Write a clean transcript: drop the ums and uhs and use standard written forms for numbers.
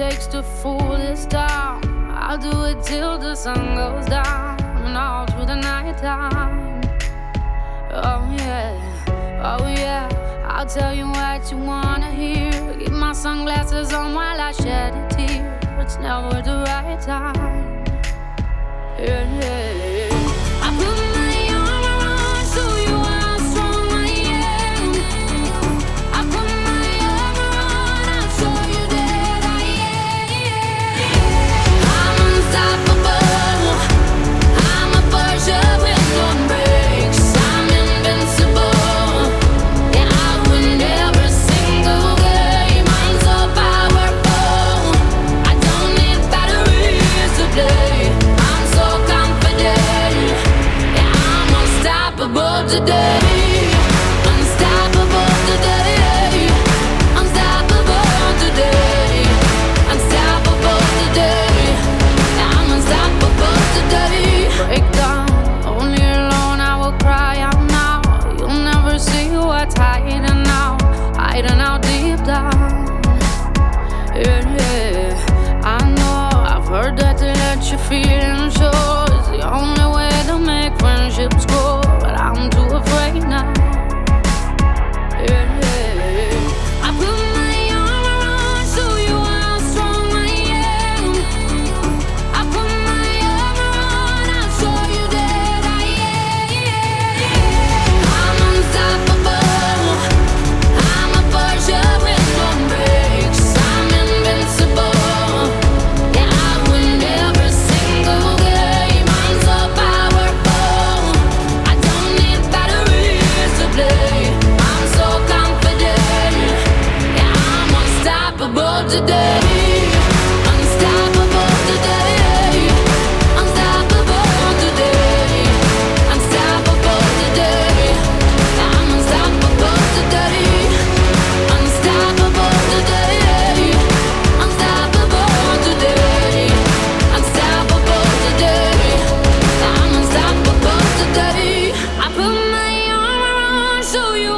takes to fool this town. I'll do it till the sun goes down and all through the night time. Oh yeah, I'll tell you what you wanna hear. Keep my sunglasses on while I shed a tear. It's never the right time. Yeah. I put my arm around, show you how strong I am. I put my arm around, I'll show you that I am. I'm unstoppable. I'm a Porsche with no brakes. I'm invincible. Yeah, I win every single game. I'm so powerful. I don't need batteries to play. I'm so confident. Yeah, I'm unstoppable today. Unstoppable today. Unstoppable today. Unstoppable today. Yeah, I'm unstoppable today. Break down, only alone I will cry out now. You'll never see what's hiding out deep down. Yeah, I know, I've heard that to let your feelings show is the only way to make friendships grow, but I'm too afraid now. Yeah, I put my arm around, show you how strong I am. I put my arm around, I'll show you that I am. I'm unstoppable. I'm a Porsche with no brakes. I'm invincible. Yeah, I win every single game. I'm so powerful. I don't need batteries to play. I'm so confident. Yeah, I'm unstoppable today. Unstoppable today. Unstoppable today. Unstoppable today. Yeah, I'm unstoppable today. Unstoppable today. Unstoppable today. Unstoppable today. I'm unstoppable today. I put my arm around, show you